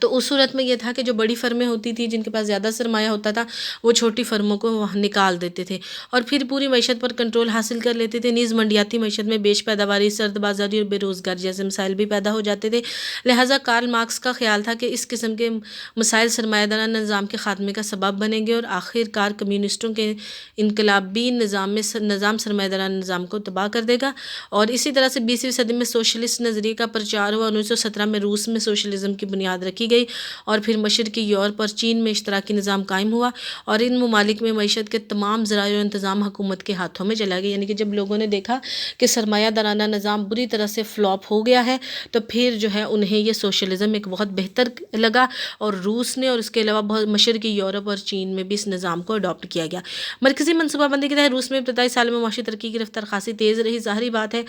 تو اس صورت میں یہ تھا کہ جو بڑی فرمیں ہوتی تھیں جن کے پاس زیادہ سرمایہ ہوتا تھا وہ چھوٹی فرموں کو وہاں نکال دیتے تھے اور پھر پوری معیشت پر کنٹرول حاصل کر لیتے تھے. نیز منڈیاتی معیشت میں بیش پیداواری، سرد بازاری اور بے روزگاری جیسے مسائل بھی پیدا ہو جاتے تھے. لہٰذا کارل مارکس کا خیال تھا کہ اس قسم کے مسائل سرمایہ دارانہ نظام کے خاتمے کا سبب بنیں گے اور آخر کار کمیونسٹوں کے انقلابی نظام سرمایہ دارانہ نظام کو تباہ کر دے گا. اور اسی طرح سے 20ویں صدی میں سوشلسٹ نظریے کا پرچار ہوا. 1917 میں روس میں سوشلزم کی بنیاد رکھی گئی اور پھر مشرقی یورپ اور چین میں اشتراکی نظام قائم ہوا اور ان ممالک میں معیشت کے تمام ذرائع و انتظام حکومت کے ہاتھوں میں چلا گیا. یعنی کہ جب لوگوں نے دیکھا کہ سرمایہ دارانہ نظام بری طرح سے فلاپ ہو گیا ہے تو پھر جو ہے انہیں یہ سوشلزم ایک بہت بہتر لگا اور روس نے اور اس کے علاوہ بہت مشرقی یورپ اور چین میں بھی اس نظام کو اڈاپٹ کیا گیا. مرکزی منصوبہ بندی کے تحت روس میں ابتدائی سال میں معاشی ترقی کی رفتار خاصی تیز رہی. ظاہری بات ہے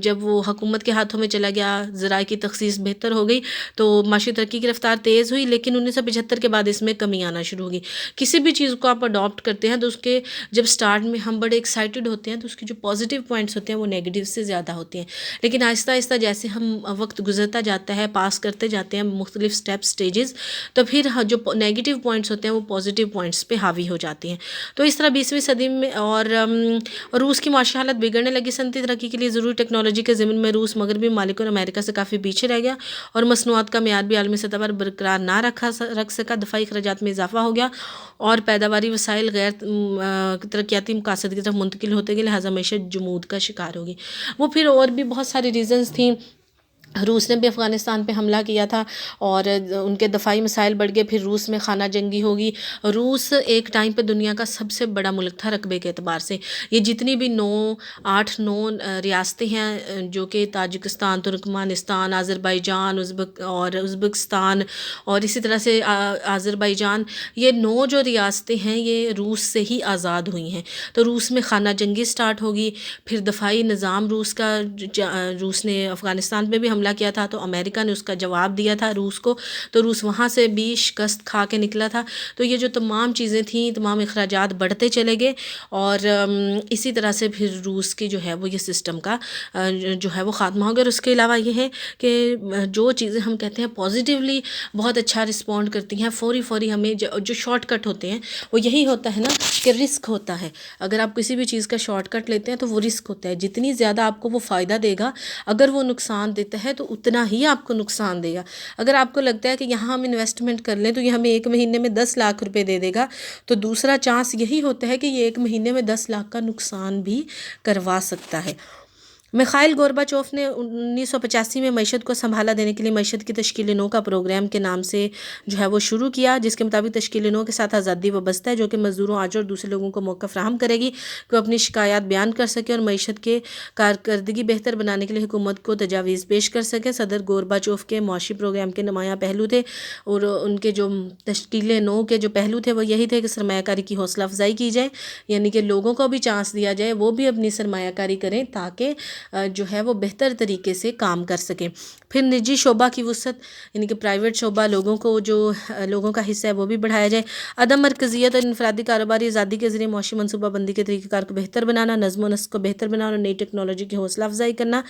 جب وہ حکومت کے ہاتھوں میں چلا گیا، ذرائع کی تخصیص بہتر ہو گئی تو معاشی ترقی کی رفتار تیز ہوئی. لیکن 1975 کے بعد اس میں کمی آنا شروع ہوگی. کسی بھی چیز کو آپ اڈاپٹ کرتے ہیں تو اس کے جب سٹارٹ میں ہم بڑے ایکسائٹڈ ہوتے ہیں تو اس کے جو پازیٹیو پوائنٹس ہوتے ہیں وہ نیگیٹیو سے زیادہ ہوتے ہیں. لیکن آہستہ آہستہ جیسے ہم وقت گزرتا جاتا ہے، پاس کرتے جاتے ہیں مختلف سٹیجز، تو پھر جو نیگیٹیو پوائنٹس ہوتے ہیں وہ پازیٹیو پوائنٹس پہ حاوی ہو جاتے ہیں. تو اس طرح 20ویں صدی میں اور روس کی معاشی حالت بگڑنے لگی. صنعتی ترقی کے لیے ضروری ٹیکنالوجی کے ضمن میں روس مغربی ممالک اور امریکہ سے کافی پیچھے رہ گیا اور مصنوعات کا معیار بھی عالمی سطح پر برقرار نہ رکھ سکا. دفاعی اخراجات میں اضافہ ہو گیا اور پیداواری وسائل غیر ترقیاتی مقاصد کی طرف منتقل ہوتے گئے. لہٰذا معیشت جمود کا شکار ہوگی. وہ پھر اور بھی بہت ساری ریزنز تھیں. روس نے بھی افغانستان پہ حملہ کیا تھا اور ان کے دفاعی مسائل بڑھ گئے. پھر روس میں خانہ جنگی ہوگی. روس ایک ٹائم پہ دنیا کا سب سے بڑا ملک تھا رقبے کے اعتبار سے. یہ جتنی بھی 9 ریاستیں ہیں جو کہ تاجکستان، ترکمانستان، آذربائیجان اور ازبکستان اور اسی طرح سے آذربائیجان، یہ 9 جو ریاستیں ہیں یہ روس سے ہی آزاد ہوئی ہیں. تو روس میں خانہ جنگی سٹارٹ ہوگی. پھر دفاعی نظام روس نے افغانستان پہ بھی حملہ کیا تھا تو امریکہ نے اس کا جواب دیا تھا روس کو، تو روس وہاں سے بھی شکست کھا کے نکلا تھا. تو یہ جو تمام چیزیں تھیں، تمام اخراجات بڑھتے چلے گئے اور اسی طرح سے پھر روس کی جو ہے وہ یہ سسٹم کا جو ہے وہ خاتمہ ہو گیا. اور اس کے علاوہ یہ ہے کہ جو چیزیں ہم کہتے ہیں پازیٹیولی بہت اچھا رسپونڈ کرتی ہیں، فوری ہمیں جو شارٹ کٹ ہوتے ہیں وہ یہی ہوتا ہے نا کہ رسک ہوتا ہے. اگر آپ کسی بھی چیز کا شارٹ کٹ لیتے ہیں تو وہ رسک ہوتا ہے. جتنی زیادہ آپ کو وہ فائدہ دے گا، اگر وہ نقصان دیتا ہے تو اتنا ہی آپ کو نقصان دے گا. اگر آپ کو لگتا ہے کہ یہاں ہم انویسٹمنٹ کر لیں تو یہ ہمیں 1 مہینے میں 10 لاکھ روپے دے گا، تو دوسرا چانس یہی ہوتا ہے کہ یہ 1 مہینے میں 10 لاکھ کا نقصان بھی کروا سکتا ہے. میخائیل گورباچوف نے 1985 میں معیشت کو سنبھالا دینے کے لیے معیشت کی تشکیل نو کا پروگرام کے نام سے جو ہے وہ شروع کیا، جس کے مطابق تشکیل نو کے ساتھ آزادی وابستہ ہے جو کہ مزدوروں، آج اور دوسرے لوگوں کو موقع فراہم کرے گی کہ وہ اپنی شکایات بیان کر سکیں اور معیشت کے کارکردگی بہتر بنانے کے لیے حکومت کو تجاویز پیش کر سکیں. صدر گورباچوف کے معاشی پروگرام کے نمایاں پہلو تھے اور ان کے جو تشکیل نو کے جو پہلو تھے وہ یہی تھے کہ سرمایہ کاری کی حوصلہ افزائی کی جائے، یعنی کہ لوگوں کو بھی چانس دیا جائے، وہ بھی اپنی سرمایہ کاری کریں تاکہ جو ہے وہ بہتر طریقے سے کام کر سکیں. پھر نجی شعبہ کی وسعت، یعنی کہ پرائیویٹ شعبہ، لوگوں کا حصہ ہے وہ بھی بڑھایا جائے. عدم مرکزیت اور انفرادی کاروباری آزادی کے ذریعے معاشی منصوبہ بندی کے طریقہ کار کو بہتر بنانا، نظم و نسق کو بہتر بنانا اور نئی ٹیکنالوجی کی حوصلہ افزائی کرنا،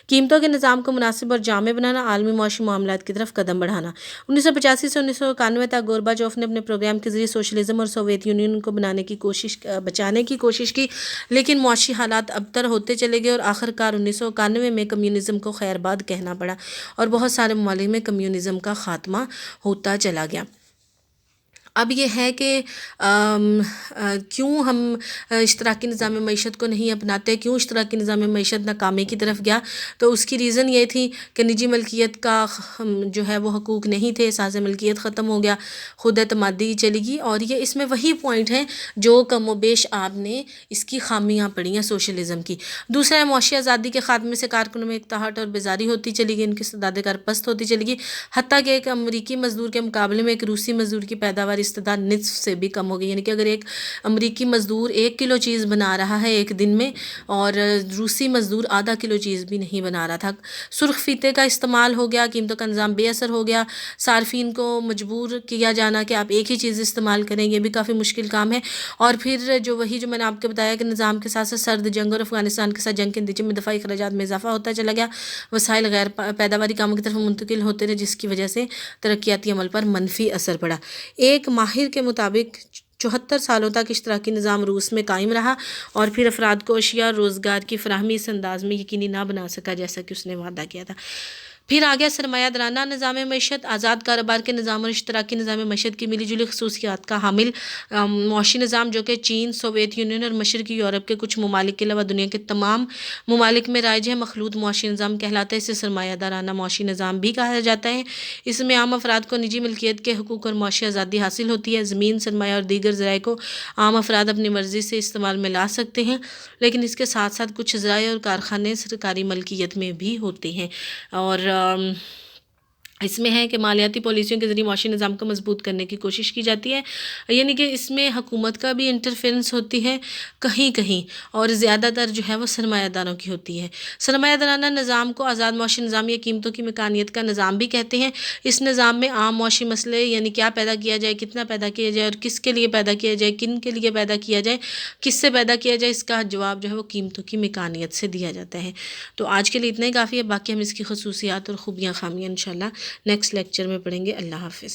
قیمتوں کے نظام کو مناسب اور جامع بنانا، عالمی معاشی معاملات کی طرف قدم بڑھانا. 1985 سے 1991 تک گورباچوف نے اپنے پروگرام کے ذریعے سوشلزم اور سوویت یونین کو بچانے کی کوشش کی، لیکن معاشی حالات ابتر ہوتے چلے گئے اور آخر کار 1991 میں کمیونزم کو خیر باد کہنا پڑا اور بہت سارے ممالک میں کمیونزم کا خاتمہ ہوتا چلا گیا. اب یہ ہے کہ کیوں ہم اشتراکی نظام معیشت کو نہیں اپناتے، کیوں اشتراکی نظام معیشت ناکامی کی طرف گیا؟ تو اس کی ریزن یہ تھی کہ نجی ملکیت کا جو ہے وہ حقوق نہیں تھے، احساس ملکیت ختم ہو گیا، خود اعتمادی چلی گئی. اور یہ اس میں وہی پوائنٹ ہیں جو کم و بیش آپ نے اس کی خامیاں پڑھی ہیں سوشلزم کی. دوسرا ہے معاشی آزادی کے خاتمے سے کارکنوں میں اقتحاط اور بیزاری ہوتی چلی گئی، ان کی استعداد کار پست ہوتی چلی گئی، حتیٰ کہ ایک امریکی مزدور کے مقابلے میں ایک روسی مزدور کی پیداواری استدعا نصف سے بھی کم ہو گئی، یعنی کہ اگر ایک امریکی مزدور 1 کلو چیز بنا رہا ہے ایک دن میں، اور روسی مزدور آدھا کلو چیز بھی نہیں بنا رہا تھا۔ سرخ فیتے کا استعمال ہو گیا، قیمتوں کا نظام بے اثر ہو گیا، صارفین کو مجبور کیا جانا کہ آپ ایک ہی چیز استعمال کریں، یہ بھی کافی مشکل کام ہے۔ اور پھر جو میں نے آپ کو بتایا کہ نظام کے ساتھ ساتھ سرد جنگ اور افغانستان کے ساتھ جنگ کے نتیجے میں دفاعی اخراجات میں اضافہ ہوتا چلا گیا، وسائل غیر پیداواری کاموں کی طرف منتقل ہوتے رہے، جس کی وجہ سے ترقیاتی عمل پر منفی اثر پڑا۔ ایک ماہر کے مطابق 74 سالوں تک اشتراکی نظام روس میں قائم رہا، اور پھر افراد کو اشیاء اور روزگار کی فراہمی اس انداز میں یقینی نہ بنا سکا جیسا کہ اس نے وعدہ کیا تھا۔ پھر آ گیا سرمایہ دارانہ نظام معیشت۔ آزاد کاروبار کے نظام اور اشتراکی نظام معیشت کی ملی جلی خصوصیات کا حامل معاشی نظام، جو کہ چین، سوویت یونین اور مشرقی یورپ کے کچھ ممالک کے علاوہ دنیا کے تمام ممالک میں رائج ہے، مخلوط معاشی نظام کہلاتا ہے۔ اسے سرمایہ دارانہ معاشی نظام بھی کہا جاتا ہے۔ اس میں عام افراد کو نجی ملکیت کے حقوق اور معاشی آزادی حاصل ہوتی ہے۔ زمین، سرمایہ اور دیگر ذرائع کو عام افراد اپنی مرضی سے استعمال میں لا سکتے ہیں، لیکن اس کے ساتھ ساتھ کچھ ذرائع اور کارخانے سرکاری ملکیت میں بھی ہوتے ہیں۔ اور اس میں ہے کہ مالیاتی پالیسیوں کے ذریعے معاشی نظام کو مضبوط کرنے کی کوشش کی جاتی ہے، یعنی کہ اس میں حکومت کا بھی انٹرفیرنس ہوتی ہے کہیں کہیں، اور زیادہ تر جو ہے وہ سرمایہ داروں کی ہوتی ہے۔ سرمایہ دارانہ نظام کو آزاد معاشی نظام یا قیمتوں کی مکانیت کا نظام بھی کہتے ہیں۔ اس نظام میں عام معاشی مسئلے، یعنی کیا پیدا کیا جائے، کتنا پیدا کیا جائے اور کس کے لیے پیدا کیا جائے، کن کے لیے پیدا کیا جائے، کس سے پیدا کیا جائے، اس کا جواب جو ہے وہ قیمتوں کی مکانیت سے دیا جاتا ہے۔ تو آج کے لیے اتنا ہی کافی ہے، باقی ہم اس کی خصوصیات اور خوبیاں خامیاں انشاءاللہ نیکسٹ لیکچر میں پڑھیں گے۔ اللہ حافظ۔